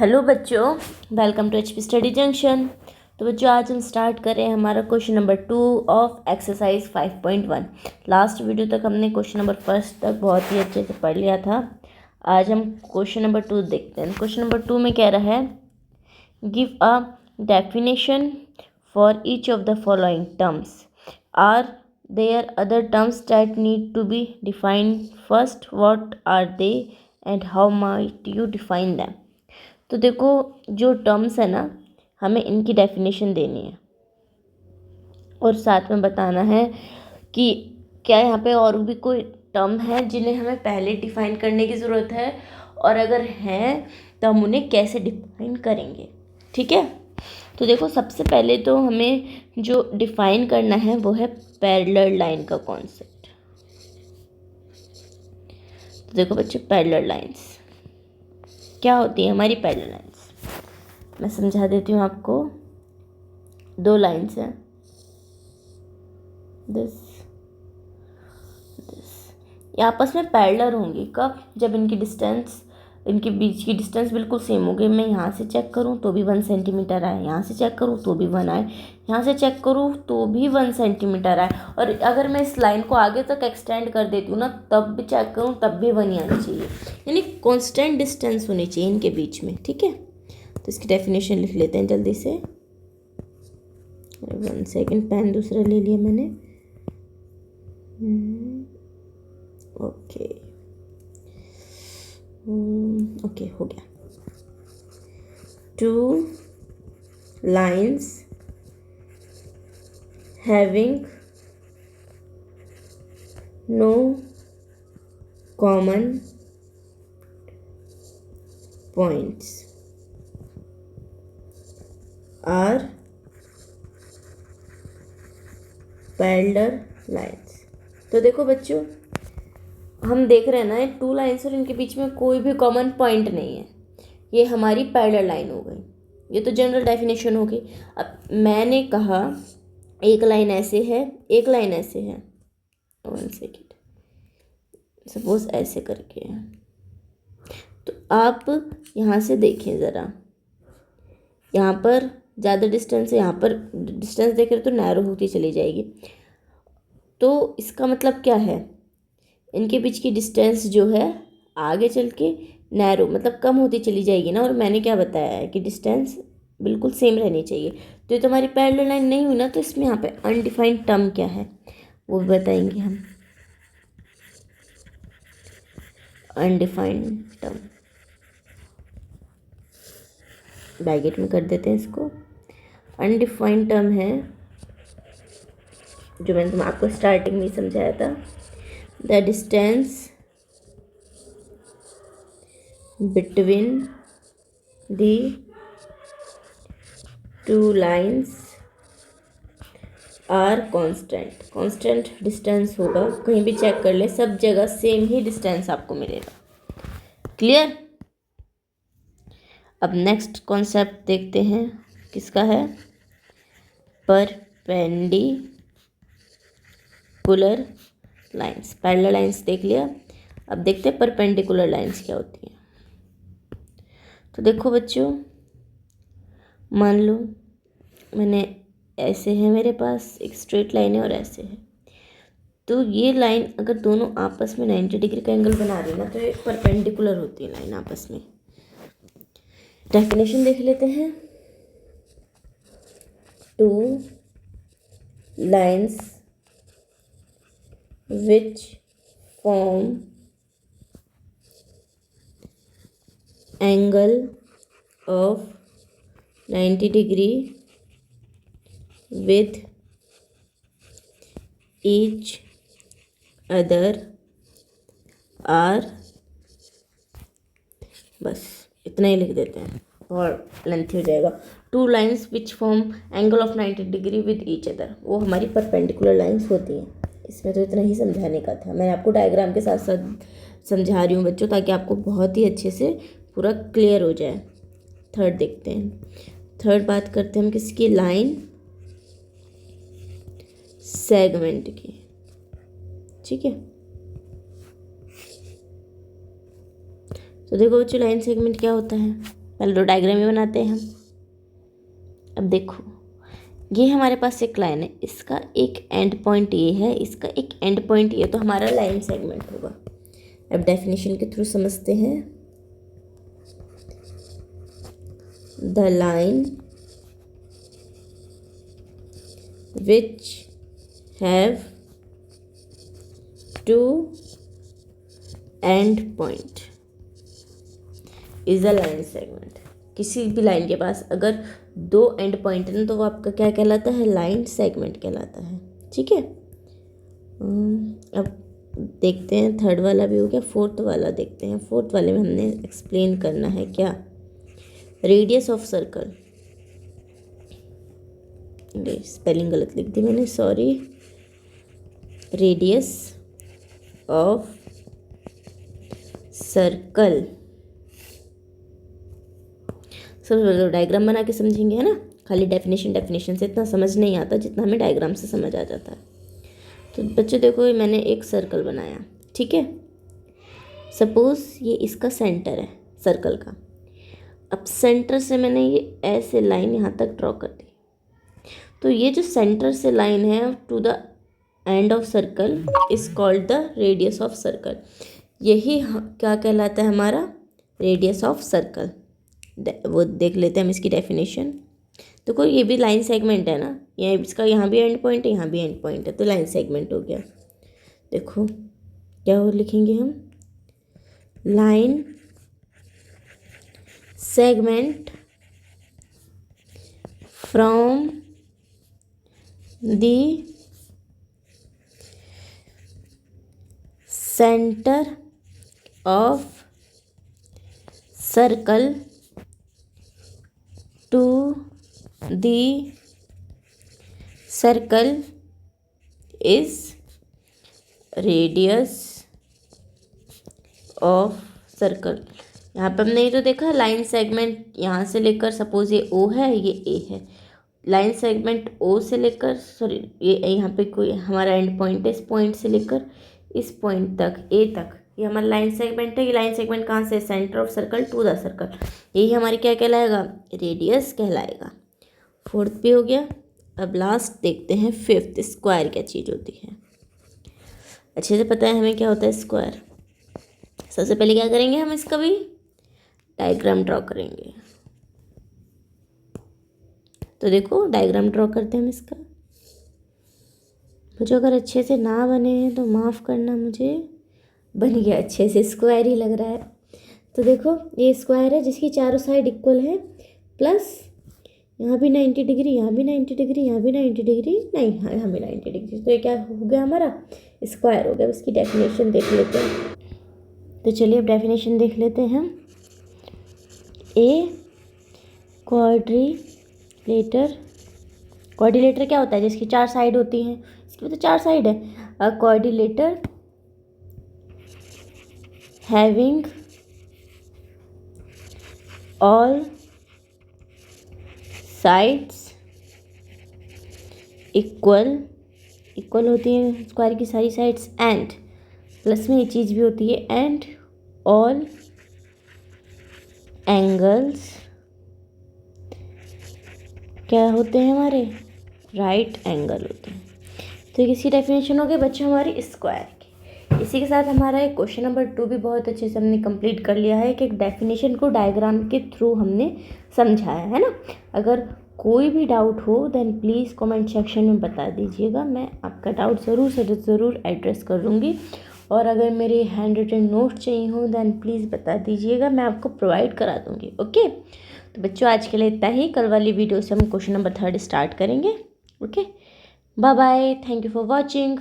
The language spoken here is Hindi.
हेलो बच्चों, welcome to HP study junction. तो बच्चों आज हम स्टार्ट कर रहे हैं हमारा question number 2 of exercise 5.1। Last video तक हमने क्वेश्चन नंबर फर्स्ट तक बहुत ही अच्छे से पढ़ लिया था। आज हम क्वेश्चन नंबर 2 देखते हैं। क्वेश्चन नंबर 2 में कह रहा है give a definition for each of the following terms. Are there other terms that need to be defined? First, what are they and how might you define them? तो देखो, जो टर्म्स है ना, हमें इनकी डेफिनेशन देनी है और साथ में बताना है कि क्या यहाँ पे और भी कोई टर्म है जिन्हें हमें पहले डिफाइन करने की ज़रूरत है, और अगर हैं तो हम उन्हें कैसे डिफाइन करेंगे। ठीक है। तो देखो, सबसे पहले तो हमें जो डिफाइन करना है वो है पैरेलल लाइन का कॉन्सेप्ट। तो देखो बच्चों, पैरेलल लाइंस क्या होती है? हमारी पैरेलल लाइंस मैं समझा देती हूँ आपको। दो लाइंस हैं, दिस दिस, ये आपस में पैरेलल होंगी कब? जब इनके बीच की डिस्टेंस बिल्कुल सेम होगी। मैं यहाँ से चेक करूँ तो भी 1 सेंटीमीटर आए, यहाँ से चेक करूँ तो भी 1 आए, यहाँ से चेक करूँ तो भी 1 सेंटीमीटर आए, और अगर मैं इस लाइन को आगे तक एक्सटेंड कर देती हूँ ना, तब भी चेक करूँ तब भी 1 ही आनी चाहिए। यानी कांस्टेंट डिस्टेंस होनी चाहिए इनके बीच में। ठीक है। तो इसकी डेफिनेशन लिख लेते हैं जल्दी से। 1 सेकेंड, पेन दूसरा ले लिया मैंने। ओके हो गया। 2 lines having no common points are parallel lines. तो देखो बच्चों, हम देख रहे हैं ना, 2 लाइंस और इनके बीच में कोई भी कॉमन पॉइंट नहीं है। ये हमारी पैरेलल लाइन हो गई। ये तो जनरल डेफिनेशन हो गई। अब मैंने कहा एक लाइन ऐसे है, एक लाइन ऐसे है। 1 सेकेंड, सपोज ऐसे करके है। तो आप यहाँ से देखें ज़रा, यहाँ पर ज़्यादा डिस्टेंस है, यहाँ पर डिस्टेंस देख रहे तो नैरो होती चली जाएगी। तो इसका मतलब क्या है? इनके बीच की डिस्टेंस जो है आगे चल के नैरो मतलब कम होती चली जाएगी ना। और मैंने क्या बताया है कि डिस्टेंस बिल्कुल सेम रहनी चाहिए। तो ये तो हमारी पैरेलल लाइन नहीं हुई ना। तो इसमें यहाँ पे अनडिफाइंड टर्म क्या है वो भी बताएंगे हम। अनडिफाइंड टर्म ब्रैकेट में कर देते हैं इसको। अनडिफाइंड टर्म है जो मैंने आपको स्टार्टिंग में समझाया था। The distance between the 2 lines are constant. Constant distance होगा, कहीं भी चेक कर ले, सब जगह सेम ही डिस्टेंस आपको मिलेगा। क्लियर? अब नेक्स्ट कॉन्सेप्ट देखते हैं, किसका है? Perpendicular lines. पैरेलल लाइंस देख लिया। अब देखते हैं परपेंडिकुलर लाइंस क्या होती हैं। तो देखो बच्चों, मान लो मैंने ऐसे है, मेरे पास एक स्ट्रेट लाइन है और ऐसे है। तो ये लाइन अगर दोनों आपस में 90 डिग्री का एंगल बना रही है ना, तो ये परपेंडिकुलर होती है लाइन आपस में। डेफिनेशन देख लेते हैं। 2 lines which form angle of 90 degree with each other are, बस इतना ही लिख देते हैं और लेंथी हो जाएगा। 2 lines which form angle of 90 degree with each other, वो हमारी परपेंडिकुलर लाइंस होती हैं। इसमें तो इतना ही समझाने का था। मैं आपको डायग्राम के साथ साथ समझा रही हूँ बच्चों, ताकि आपको बहुत ही अच्छे से पूरा क्लियर हो जाए। थर्ड देखते हैं। थर्ड बात करते हैं हम किसकी? लाइन सेगमेंट की। ठीक है। तो देखो बच्चों, लाइन सेगमेंट क्या होता है? पहले तो डायग्राम ही बनाते हैं हम। अब देखो, ये हमारे पास एक लाइन है, इसका एक एंड पॉइंट ये है, इसका एक एंड पॉइंट ये, तो हमारा लाइन सेगमेंट होगा। अब डेफिनेशन के थ्रू समझते हैं। The line which have two end point is a line segment। किसी भी लाइन के पास अगर दो एंड पॉइंट है ना तो वो आपका क्या कहलाता है, लाइन सेगमेंट कहलाता है। ठीक है, अब देखते हैं, थर्ड वाला भी हो गया, फोर्थ वाला देखते हैं। फोर्थ वाले में हमने एक्सप्लेन करना है क्या, रेडियस ऑफ सर्कल। स्पेलिंग गलत लिख दी मैंने, सॉरी। Radius of circle. सबसे पहले डायग्राम बना के समझेंगे, है ना। खाली डेफिनेशन से इतना समझ नहीं आता जितना हमें डायग्राम से समझ आ जाता है। तो बच्चों देखो, मैंने एक सर्कल बनाया, ठीक है। सपोज ये इसका सेंटर है सर्कल का। अब सेंटर से मैंने ये ऐसे लाइन यहाँ तक ड्रॉ कर दी। तो ये जो सेंटर से लाइन है to the end of circle is called the radius of circle. यही क्या कहलाता है, हमारा रेडियस ऑफ सर्कल। वो देख लेते हैं हम इसकी डेफिनेशन। तो कोई ये भी लाइन सेगमेंट है ना, ये इसका यहाँ भी एंड पॉइंट है, यहाँ भी एंड पॉइंट है, तो लाइन सेगमेंट हो गया। देखो क्या हो लिखेंगे हम, line segment from the center of circle to the circle is radius of circle। यहाँ पर हमने ये तो देखा लाइन सेगमेंट, यहाँ से लेकर सपोज ये O है, ये A है, लाइन सेगमेंट O से लेकर, सॉरी ये यहाँ पे कोई हमारा एंड पॉइंट है, इस पॉइंट से लेकर इस पॉइंट तक A तक, ये हमारा लाइन सेगमेंट है। ये लाइन सेगमेंट कहाँ से, centre of circle to the circle, यही हमारी क्या कहलाएगा, रेडियस कहलाएगा। फोर्थ भी हो गया। अब लास्ट देखते हैं फिफ्थ, स्क्वायर क्या चीज़ होती है। अच्छे से पता है हमें क्या होता है स्क्वायर। सबसे पहले क्या करेंगे, हम इसका भी डायग्राम ड्रॉ करेंगे। तो देखो डायग्राम ड्रॉ करते हैं हम इसका। मुझे अगर अच्छे से ना बने तो माफ़ करना मुझे, बन गया अच्छे से, स्क्वायर ही लग रहा है। तो देखो ये स्क्वायर है जिसकी चारों साइड इक्वल है, प्लस यहाँ भी 90 डिग्री, यहाँ भी 90 डिग्री, यहाँ भी 90 डिग्री, नहीं हाँ यहाँ भी 90 डिग्री। तो ये क्या हो गया, हमारा स्क्वायर हो गया। उसकी डेफिनेशन देख लेते हैं। तो चलिए अब डेफिनेशन देख लेते हैं हम। ए क्वाड्रिलेटर क्या होता है, जिसकी चार साइड होती हैं, इसकी तो चार साइड है। A quadrilateral having all sides equal होती हैं स्क्वायर की सारी साइड्स, एंड प्लस में ये चीज़ भी होती है, एंड ऑल एंगल्स क्या होते हैं हमारे, राइट एंगल होते हैं। तो इसकी डेफिनेशन हो गई बच्चों हमारी स्क्वायर की। इसी के साथ हमारा एक क्वेश्चन नंबर 2 भी बहुत अच्छे से हमने कंप्लीट कर लिया है कि एक डेफिनेशन को डायग्राम के थ्रू हमने समझाया है ना। अगर कोई भी डाउट हो देन प्लीज़ कमेंट सेक्शन में बता दीजिएगा, मैं आपका डाउट ज़रूर से ज़रूर एड्रेस करूँगी। और अगर मेरे हैंड रिटन नोट चाहिए हो देन प्लीज़ बता दीजिएगा, मैं आपको प्रोवाइड करा दूँगी। ओके, तो बच्चों आज के लिए इतना ही। कल वाली वीडियो से हम क्वेश्चन नंबर 3 स्टार्ट करेंगे। Okay, bye bye, thank you for watching.